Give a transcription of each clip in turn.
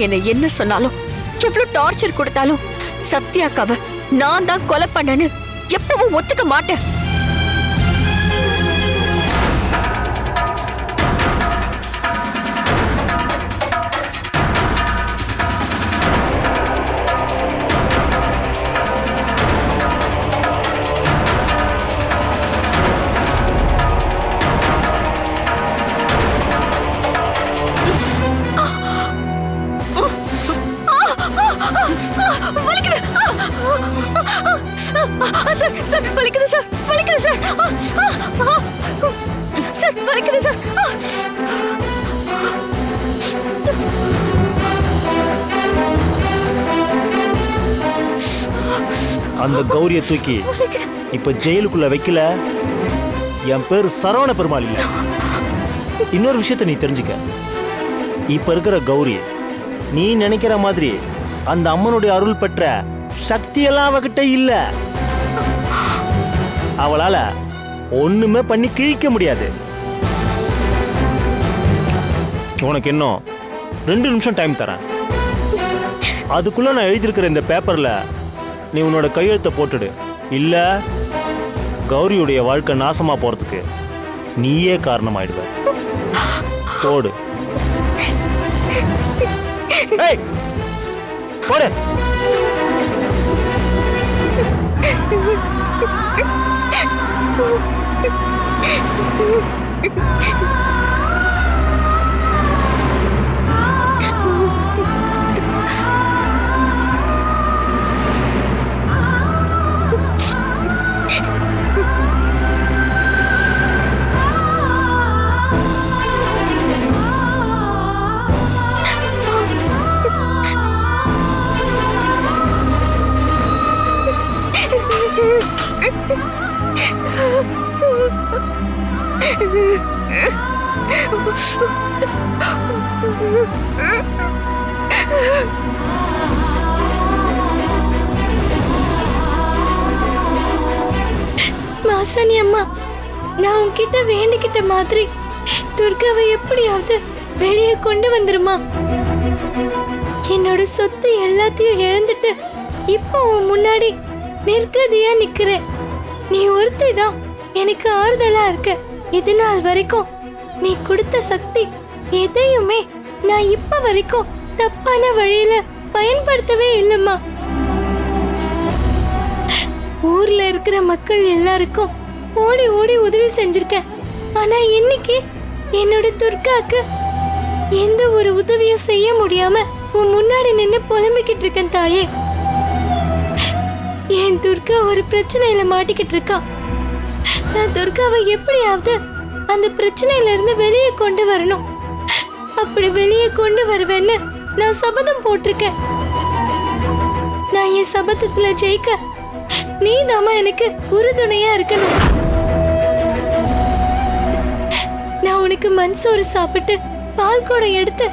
என்னை என்ன சொன்னாலும் எவ்வளவு டார்ச்சர் கொடுத்தாலும் சத்யாக்காவ நான் தான் கொலை பண்ணேன்னு எப்பவும் ஒத்துக்க மாட்டேன். சார் வலிக்குது சார், வலிக்குது சார், சார் வலிக்குது சார். அந்த கௌரியை தூக்கி இப்ப ஜெயிலுக்குள்ள வைக்கல, என் பேரு சரவண பெருமாள் இல்ல. இன்னொரு விஷயத்த நீ தெரிஞ்சுக்க, இப்ப இருக்கிற கௌரி நீ நினைக்கிற மாதிரி அந்த அம்மனுடைய அருள் பெற்ற சக்தியெல்லாம் அவகிட்ட இல்ல. அவளால ஒண்ணுமே பண்ணி கிழிக்க முடியாது. உனக்கு இன்னும் 2 நிமிஷம் டைம் தரேன். அதுக்குள்ள நான் எழுதியிருக்கிற இந்த பேப்பர்ல நீ உன்னோட கையெழுத்தை போட்டுடு. இல்ல கௌரியுடைய வாழ்க்கை நாசமா போறதுக்கு நீயே காரணமாயிடுவ. போடு. போடு. மாசாணி அம்மா, நான் உன்கிட்ட வேண்டிக்கிட்ட மாதிரி துர்காவை எப்படியாவது வெளியே கொண்டு வந்துருமா. என்னோட சொத்து எல்லாத்தையும் இழந்துட்டு இப்போ உன் முன்னாடி நிற்கதியா நிக்கிறேன். நீ ஒருத்தி தான் எனக்கு ஆறுதலா இருக்க. இது நாள் வரைக்கும் நீ கொடுத்த சக்தி எதையுமே நான் இப்ப வரைக்கும் தப்பான வழியில பயன்படுத்தவே இல்லம்மா. ஊர்ல இருக்கிற மக்கள் எல்லாருக்கும் ஓடி ஓடி உதவி செஞ்சிருக்கேன். ஆனா இன்னைக்கு என்னோட துர்காக்கு எந்த ஒரு உதவியும் செய்ய முடியாம உன் முன்னாடி நின்னு புலம்பிக்கிட்டு இருக்கேன் தாயே. என் துர்கா ஒரு பிரச்சனையில மாட்டிக்கிட்டு இருக்கா. நான் துர்காவை எப்படியாவது அந்த பிரச்சனையில இருந்து வெளியே கொண்டு வரணும். அப்படி வெளியே கொண்டு வருவேன்னு நான் சபதம் போட்டிருக்கேன். நான் என் சபதத்துல ஜெயிக்க நீதாம்மா எனக்கு உறுதுணையா இருக்கணும். நான் உனக்கு மண்சோறு சாப்பிட்டு பால் குடம் எடுத்து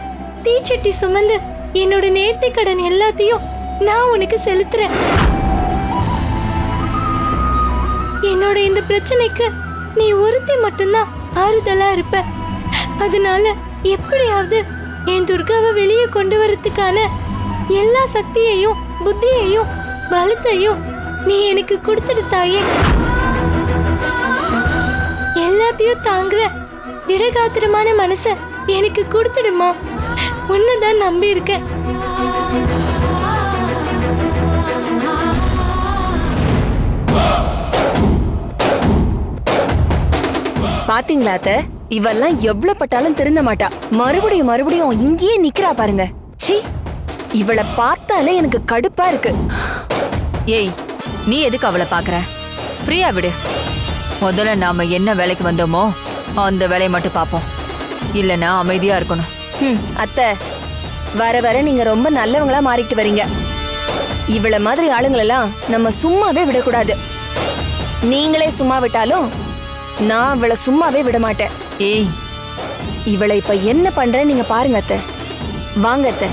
தீச்சட்டி சுமந்து என்னோட நேர்த்தி கடன் எல்லாத்தையும் நான் உனக்கு செலுத்துறேன். என்னோட இந்த பிரச்சனைக்கு நீ ஒருத்தி மட்டும்தான் ஆறுதலா இருப்ப. அதனால எப்படியாவது என் துர்காவை வெளியே கொண்டு வரதுக்கான எல்லா சக்தியையும் புத்தியையும் பலத்தையும் நீ எனக்கு கொடுத்துடு தாயே. எல்லாத்தையும் தாங்குற திடகாத்திரமான மனச எனக்கு கொடுத்துடுமா. உன்னதான் நம்பி இருக்கேன். பாத்தீங்களா அத்தை, இவெல்லாம் எவ்வளவு பட்டாலும் திருந்த மாட்டா. மறுபடியும் மறுபடியும் இங்கேயே நிக்கிறா பாருங்க. சி, இவளை பார்த்தாலே எனக்கு கடுப்பா இருக்கு. ஏய், நீ எதுக்கு அவளை பாக்குற? பிரியா விடு. முதல்ல நாம என்ன வேலைக்கு வந்தோமோ அந்த வேலையை மட்டும் பாப்போம். இல்லனா அமைதியா இருக்கணும். அத்தை, வர வர நீங்க ரொம்ப நல்லவங்களா மாறிட்டு வரீங்க. இவள மாதிரி ஆளுங்களெல்லாம் நம்ம சும்மாவே விடக்கூடாது. நீங்களே சும்மா விட்டாலும் நான் இவளை சும்மாவே விட மாட்டேன். ஏய், இவளை இப்ப என்ன பண்றேன்னு நீங்க பாருங்க அத்தை. வாங்க அத்தை.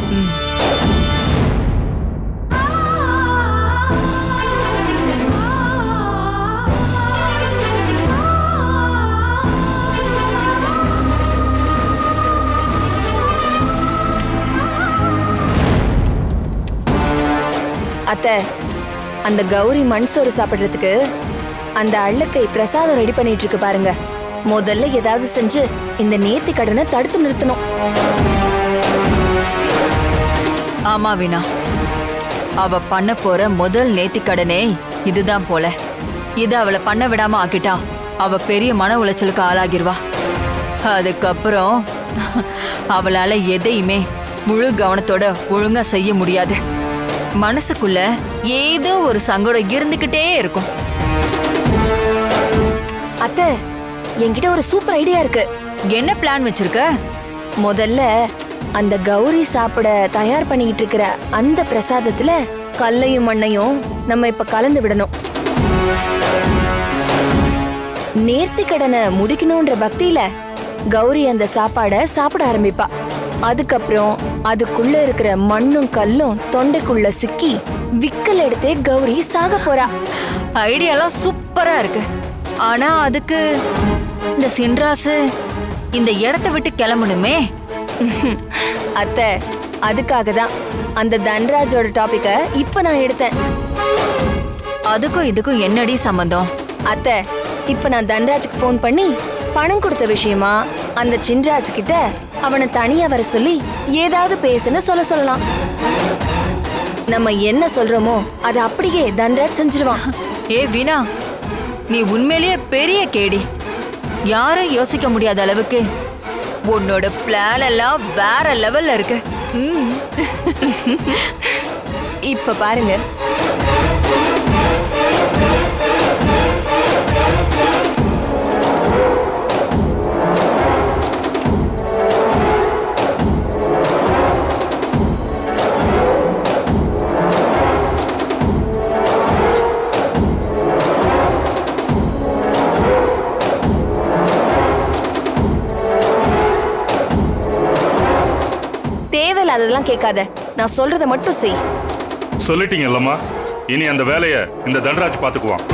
அத்தை, அந்த கௌரி மண் சோறு சாப்பிடுறதுக்கு அந்த அள்ளக்கை பிரசாதம் ரெடி பண்ணிட்டு இருக்கு பாருங்க. முதல்ல ஏதாவது செஞ்சு இந்த நேர்த்தி கடனை தடுத்து நிறுத்தணும். ஆமா வீணா, அவ பண்ண போற முதல் நேர்த்தி கடனே இதுதான் போல. இத அவளை பண்ண விடாம ஆக்கிட்டா அவ பெரிய மன உளைச்சலுக்கு ஆளாகிருவா. அதுக்கப்புறம் அவளால எதையுமே முழு கவனத்தோட ஒழுங்கா செய்ய முடியாது. மனசுக்குள்ள ஏதோ ஒரு சங்கடம் இருந்துகிட்டே இருக்கும். அத்தை, என்கிட்ட ஒரு சூப்பர் ஐடியா இருக்கு. என்ன பிளான் வச்சிருக்க? முதல்ல அந்த கௌரி சாப்பிட தயார் பண்ணிக்கிட்டு இருக்கிற அந்த பிரசாதத்துல கல்லையும் மண்ணையும் நம்ம இப்ப கலந்து விடணும். நேர்த்தி கடனை முடிக்கணும்ன்ற பக்தியில கௌரி அந்த சாப்பாடை சாப்பிட ஆரம்பிப்பா. அதுக்கப்புறம் அதுக்குள்ள இருக்கிற மண்ணும் கல்லும் தொண்டைக்குள்ள சிக்கி விக்கல் எடுத்தே கௌரி சாக போறா. ஐடியாலாம் சூப்பரா இருக்கு. ஆனா அதுக்கு இந்த சின்ராசு இந்த இடத்தை விட்டு கிளம்பணுமே. அத்தை, அதுக்காக தான் அந்த தன்ராஜோட டாபிக்க இப்ப நான் எடுத்தேன். அதுக்கும் இதுக்கும் என்னடி சம்பந்தம்? அத்தை, இப்ப நான் தன்ராஜுக்கு ஃபோன் பண்ணி பணம் கொடுத்த விஷயமா அந்த சின்ராஜ் கிட்ட அவனை தனியா வர சொல்லி ஏதாவது பேசுன்னு சொல்லலாம். நம்ம என்ன சொல்றோமோ அதை அப்படியே தன்ராஜ் செஞ்சிருவான். ஏ வீணா, நீ உண்மையிலேயே பெரிய கேடி. யாரும் யோசிக்க முடியாத அளவுக்கு உன்னோட பிளான் எல்லாம் வேற லெவல்ல இருக்கு. இப்ப பாருங்க. அதெல்லாம் கேட்காத, நான் சொல்றத மட்டும் செய். சொல்லிட்டீங்கல்லம்மா, இனி அந்த வேலையை இந்த தன்ராஜ் பாத்துக்குவான்.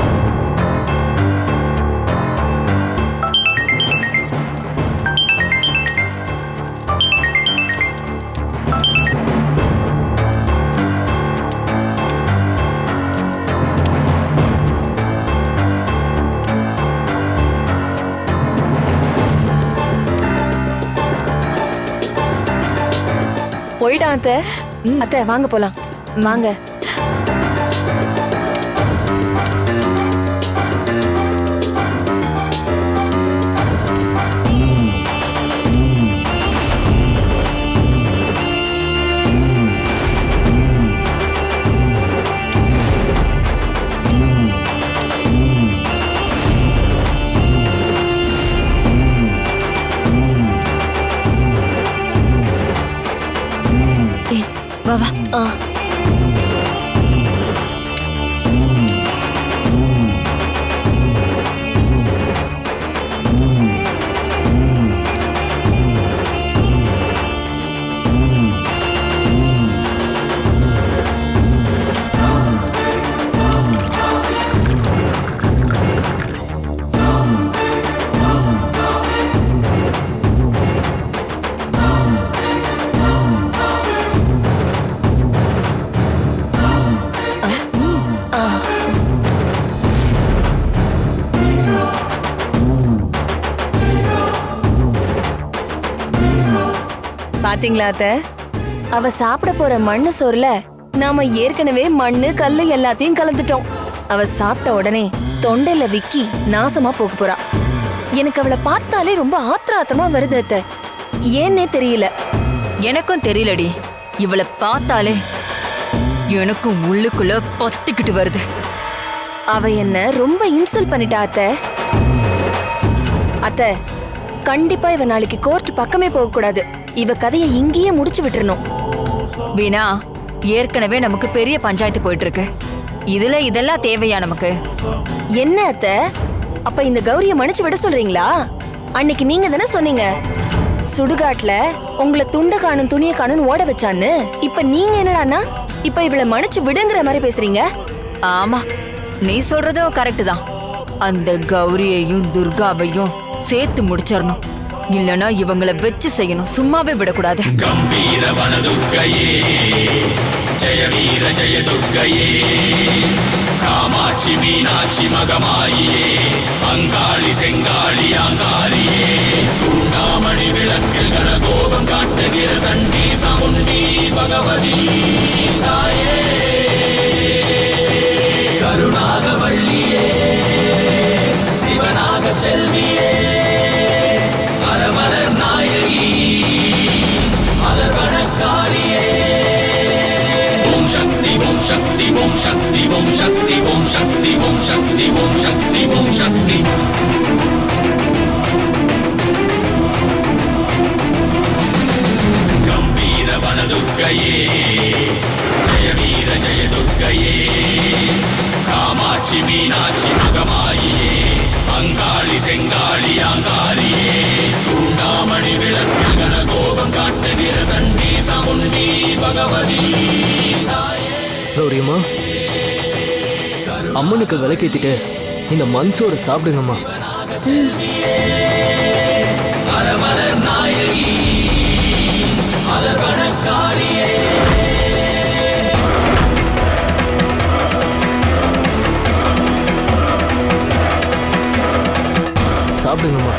போயிடா அத்தை. அத்தை வாங்க போலாம், வாங்க. வா வா. பாத்தீங்களா அத்தை, அவ சாப்பிட போற மண்ணு சோறுல நாம ஏற்கனவே மண்ணு கல்லு எல்லாத்தையும் கலந்துட்டோம். அவ சாப்பிட்ட உடனே தொண்டையில விக்கி நாசமா போக போறா. எனக்கு அவளை பார்த்தாலே ரொம்ப ஆத்திரமா வருது அத்தை, ஏன்னே தெரியல. எனக்கும் தெரியலடி, இவளை பார்த்தாலே எனக்கும் உள்ளுக்குள்ள பத்திக்கிட்டு வருது. அவ என்ன ரொம்ப இன்சல்ட் பண்ணிட்டா அத்தை. அத்தை, கண்டிப்பா இவ நாளைக்கு கோர்ட் பக்கமே போக கூடாது. இவ கதையை இங்கேயே முடிச்சு விட்டுறணும். வீணா, ஏற்கனவே நமக்கு பெரிய பஞ்சாயத்து போயிட்டு இருக்கு. இதுல இதெல்லாம் தேவையா நமக்கு? என்ன அத்தை, அப்ப இந்த கௌரிய மன்னிச்சு விட சொல்றீங்களா? அன்னைக்கு நீங்க தானே சொன்னீங்க சுடுகாட்டுல உங்களை துண்ட காணும் துணிய காணும் ஓட வச்சான்னு. இப்ப நீங்க என்னடான்னா இப்ப இவளை மன்னிச்சு விடுங்கிற மாதிரி பேசுறீங்க. ஆமா, நீ சொல்றதும் கரெக்ட் தான். அந்த கௌரியையும் துர்காவையும் சேர்த்து முடிச்சிடணும். இல்லனா இவங்களை வெச்சு செய்யணும், சும்மாவே விடக்கூடாது. கம்பீர வனதுர்க்கையே ஜெய வீர ஜெய துர்க்கையே காமாட்சி மீனாட்சி மகமாயியே அங்காளி செங்காளி ஆங்காரியே தூண்டாமணி விளக்கில் கனகோபம் காட்டுகிற சண்டி சாமுண்டி பகவதி தாயே கருணாகவள்ளியே சிவனாக செல்வியே அரமலர் நாயகி அதர்வனக்காளியே ஓம் சக்தி ஓம் சக்தி ஓம் சக்தி ஓம் சக்தி ஓம் சக்தி ஓம் சக்தி ஓம் சக்தி ஓம் சக்தி கம்பீர வனதுர்க்கையே ஜெய வீர ஜெய துர்க்கையே காமாட்சி மீனாட்சி மகமாயியே அங்காளி செங்காளி ஆங்காரியே தூண்டாமணி விளக்கில் கனகோபம் காட்டுகிற சண்டி சாமுண்டி பகவதி கௌரியம்மா, அம்மனுக்கு விளக்கேத்திட்டு இந்த மன்சோரை சாப்பிடுங்கம்மா. அரமலர் நாயகி அதர்வனக்காளியே சாப்பிடுங்கம்மா.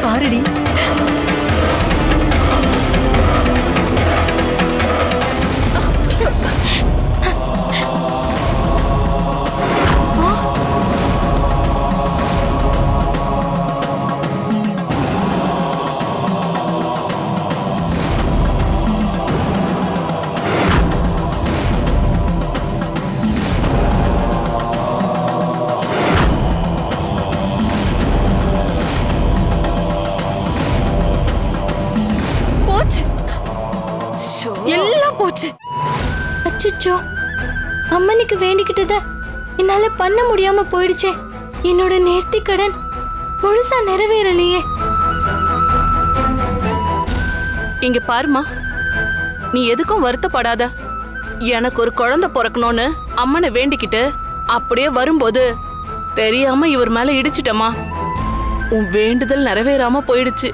பாருடி, எல்லாம் போச்சு. அச்சச்சோ, அம்மனுக்கு வேண்டிக்கிட்டத என்னால பண்ண முடியாம போயிடுச்சே. என்னோட நேர்த்தி கடன் முழுசா நிறைவேறலையே. இங்க பாருமா, நீ எதுக்கும் வருத்தப்படாத. எனக்கு ஒரு குழந்தை பிறக்கணும்னு அம்மனை வேண்டிக்கிட்டு அப்படியே வரும்போது தெரியாம இவர் மேல இடிச்சிட்டமா. உன் வேண்டுதல் நிறைவேறாம போயிடுச்சு.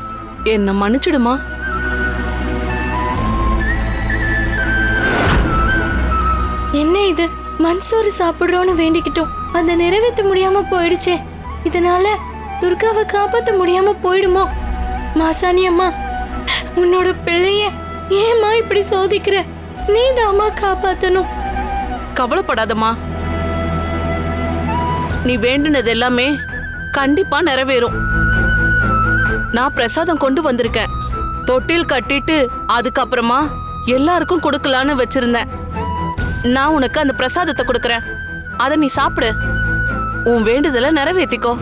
என்ன மன்னிச்சிடுமா. என்ன இது, மன்சோறு சாப்பிடுறோன்னு வேண்டிக்கிட்டோம், அதை நிறைவேற்ற முடியாம போயிடுச்சே. இதனால துர்காவை காப்பாத்த முடியாம போயிடுமோ? மாசாணி அம்மா, உன்னோட பிள்ளைய ஏம்மா இப்படி சோதிக்கிற? நீதாம்மா காப்பாத்தணும். கவலைப்படாதம்மா, நீ வேண்டுனது எல்லாமே கண்டிப்பா நிறைவேறும். நான் பிரசாதம் கொண்டு வந்திருக்கேன். தொட்டில் கட்டிட்டு அதுக்கப்புறமா எல்லாருக்கும் கொடுக்கலான்னு வச்சிருந்தேன். நான் உனக்கு அந்த பிரசாதத்தை கொடுக்கறேன். அதை நீ சாப்பிடு. உன் வேண்டுதலை நிறைவேற்றிக்கோ.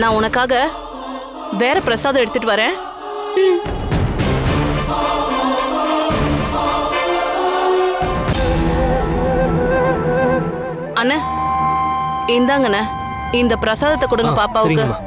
நான் உனக்காக வேற பிரசாதம் எடுத்துட்டு வரேன். அண்ணா, இந்தாங்கண்ணே, இந்த பிரசாதத்தை கொடுங்க பாப்பாவுக்கு. சரிங்கம்மா.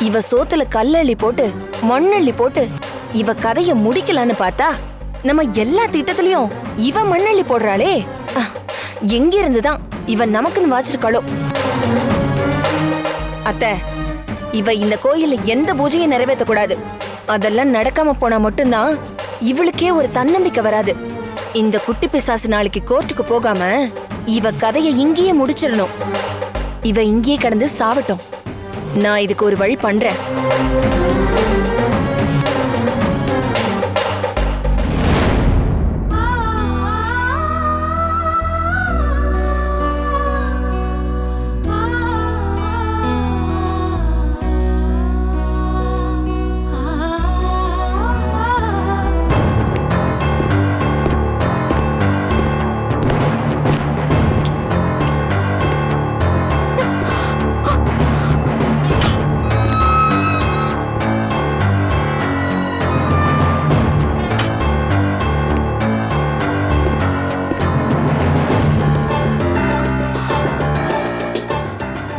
இவ சோத்துல கல்லள்ளி போட்டு மண்ணள்ளி போட்டு இவ கதைய முடிக்கலான்னு பார்த்தா நம்ம எல்லா திட்டத்திலயும் இவ மண்ணள்ளி போடுறாளே. எங்க இருந்துதான் இவ நமக்குன்னு வாச்சிருக்காளோ. அத்தை, இவ இந்த கோயில்ல எந்த பூஜையும் நிறைவேற்ற கூடாது. அதெல்லாம் நடக்காம போனா மட்டும்தான் இவளுக்கே ஒரு தன்னம்பிக்கை வராது. இந்த குட்டி பிசாசு நாளைக்கு கோர்ட்டுக்கு போகாம இவ கதைய இங்கேயே முடிச்சிடணும். இவ இங்கேயே கடந்து சாவட்டும். நான் இதுக்கு ஒரு வழி பண்றேன்.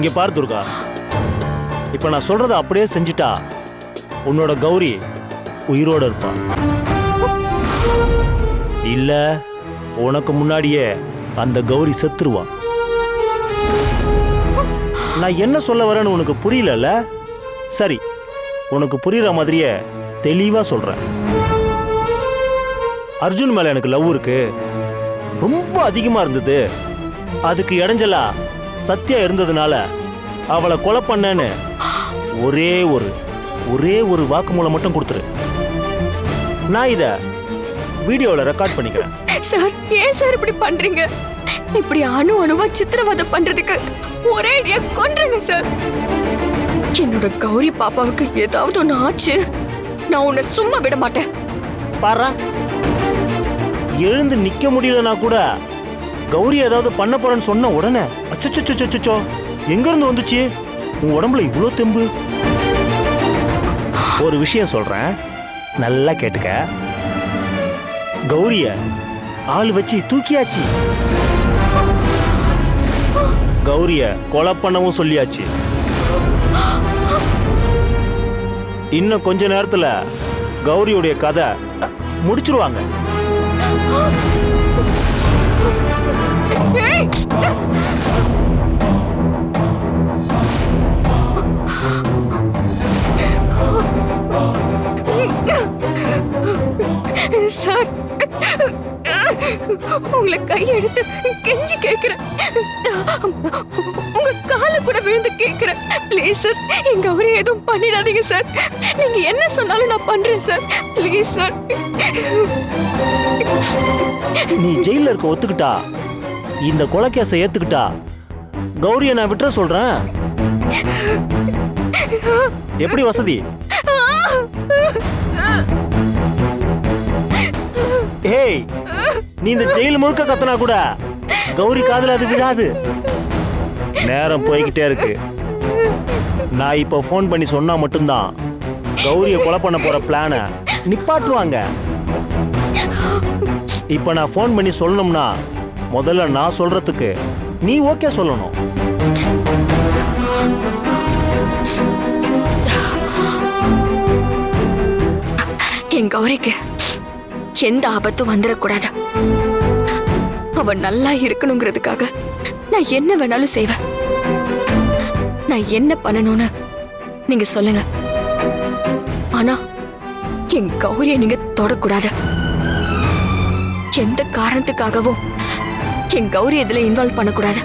இங்க பாரு துர்கா, இப்ப நான் சொல்றத அப்படியே செஞ்சிட்டா உன்னோட கௌரி உயிரோட இருப்பா. இல்ல உனக்கு முன்னாடியே அந்த கௌரி செத்துருவா. நான் என்ன சொல்ல வரேன்னு உனக்கு புரியலல்ல? சரி, உனக்கு புரியுற மாதிரியே தெளிவா சொல்றேன். அர்ஜுன் மேல எனக்கு லவ் இருக்கு, ரொம்ப அதிகமா இருந்தது. அதுக்கு இடைஞ்சலா சத்யா இருந்ததுனால அவளை கொலை பண்ணேன்னு ஒரே ஒரு வாக்குமூலம் மட்டும் கொடுத்துரு. நான் இத வீடியோல ரெக்கார்ட் பண்ணிக்கிறேன். சார், ஏன் சார் இப்படி பண்றீங்க? இப்படி அணுவா சித்திரவதை பண்றதுக்கு ஒரே அடியா கொன்றுங்க சார். என்னோட கௌரி பாப்பாவுக்கு ஏதாவது ஒண்ணு ஆச்சு, நான் உன்னை சும்மா விட மாட்டேன். பாரா, எழுந்து நிக்க முடியலனா கூட கௌரி ஏதாவது பண்ண போறேன்னு சொன்ன உடனே அச்சோ எங்க இருந்து வந்துச்சு உன் உடம்புல இவ்வளோ தெம்பு? ஒரு விஷயம் சொல்றேன், நல்லா கேட்டுக்க. கௌரிய ஆள் வச்சு தூக்கியாச்சு, கௌரிய கொலை பண்ணவும் சொல்லியாச்சு. இன்னும் கொஞ்ச நேரத்துல கௌரியுடைய கதை முடிச்சிருவாங்க. சார், உங்களை கையெடுத்து கெஞ்சி கேக்குறேன், உங்க கால கூட விழுந்து கேக்குறேன். ப்ளீஸ் சார், எங்க அவரை எதுவும் பண்ணிடாதீங்க சார். நீங்க என்ன சொன்னாலும் நான் பண்றேன் சார். Please sir. நீ ஜெயில இருக்க ஒத்துக்கிட்டா, இந்த கொலைக்கேசை ஏத்துக்கிட்டா கௌரியை நான் விட்டுற சொல்றேன். எப்படி வசதி? ஏய், நீ இந்த ஜெயில் முழுக்க கத்தனா கூட கௌரி காதுல அது விழாது. நேரம் போய்கிட்டே இருக்கு. நான் இப்ப போன் பண்ணி சொன்னா மட்டும்தான் கௌரிய கொலை பண்ண போற பிளான நிப்பாட்டுவாங்க. இப்ப நான் போன் பண்ணி சொல்லணும்னா முதல்ல நான் சொல்றதுக்கு நீ ஓகே சொல்லணும். என் கௌரிக்கு எந்த ஆபத்தும் வந்துடக்கூடாது. அவ நல்லா இருக்கணுங்கிறதுக்காக நான் என்ன வேணாலும் செய்வேன். நான் என்ன பண்ணணும்னு நீங்க சொல்லுங்க. ஆனா என் கௌரியை நீங்க தொடக்கூடாது. எந்த காரணத்துக்காகவும் என் கௌரி இதுல இன்வால்வ் பண்ணக்கூடாது.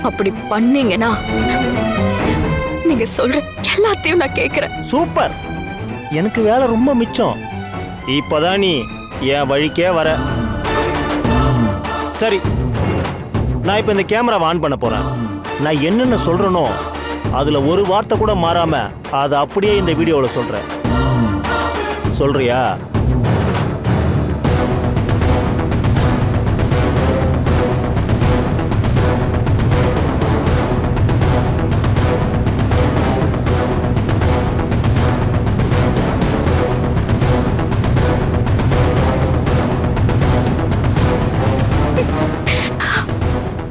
அப்படி பண்ணீங்கன்னா நீங்க சொல்ற எல்லாத்தையும் நான் கேட்கிறேன். சூப்பர், எனக்கு வேலை ரொம்ப மிச்சம். இப்பதான் நீ என் வழிக்கே வர. சரி, நான் இப்ப இந்த கேமராவை ஆன் பண்ண போறேன். நான் என்னென்ன சொல்றேனோ அதுல ஒரு வார்த்தை கூட மாறாம அதை அப்படியே இந்த வீடியோவில் சொல்றேன். சொல்றியா?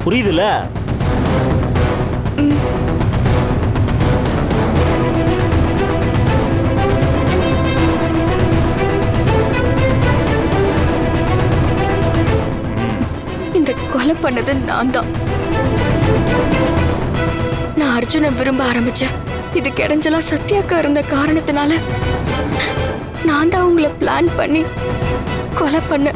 புரியுதுல? இந்த கொலை பண்ணது நான் தான். நான் அர்ஜுனை விரும்ப ஆரம்பிச்சேன். இது கிடைஞ்சலா சத்யாக்கா இருந்த காரணத்தினால நான் தான் உங்களை பிளான் பண்ணி கொலை பண்ண.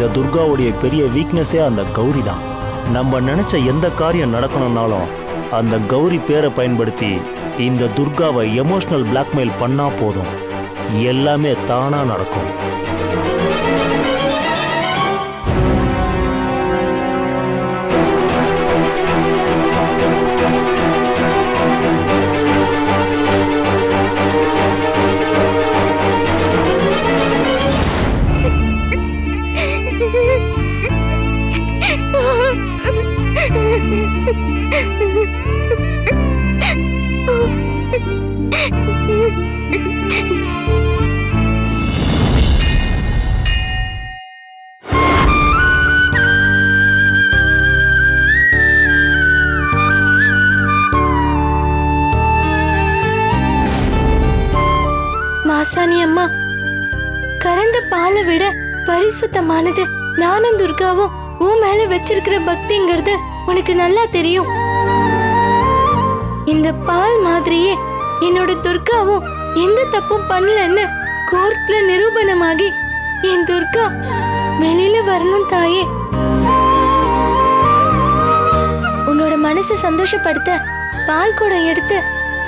இந்த துர்காவுடைய பெரிய வீக்னஸே அந்த கௌரி தான். நம்ம நினைச்ச எந்த காரியம் நடக்கணும்னாலும் அந்த கௌரி பேரை பயன்படுத்தி இந்த துர்காவை எமோஷனல் பிளாக்மெயில் பண்ணா போதும், எல்லாமே தானா நடக்கும். மாசாணி அம்மா, கறந்த பாலை விட பரிசுத்தமானது நானும் துர்காவும் உன் மேல வச்சிருக்கிற பக்திங்கிறது உனக்கு நல்லா தெரியும். இந்த பால் மாதிரியே என்னோட துர்காவும் எந்த தப்பும் பண்ணலன்னு கோர்ட்ல நிரூபணமாகி என் துர்கா வெளியில வரணும் தாயே. உன்னோட மனசு சந்தோஷப்படுத்த பால் குடம் எடுத்து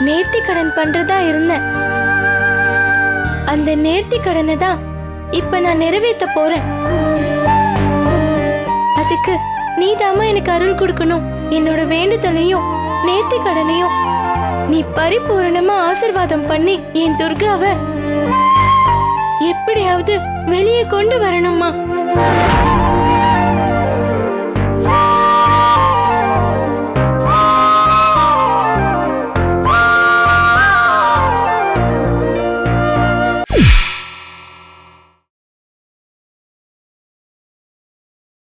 நேர்த்தி கடன் பண்றதா இருந்தேன். அந்த நேர்த்தி கடனை தான் இப்ப நான் நிறைவேற்ற போறேன். அதுக்கு நீதாம்மா எனக்கு அருள் கொடுக்கணும். என்னோட வேண்டுதலையும் நேர்த்தி கடனையும் நீ பரிபூரணமா ஆசீர்வாதம் பண்ணி என் துர்காவை எப்படியாவது வெளியே கொண்டு வரணுமா?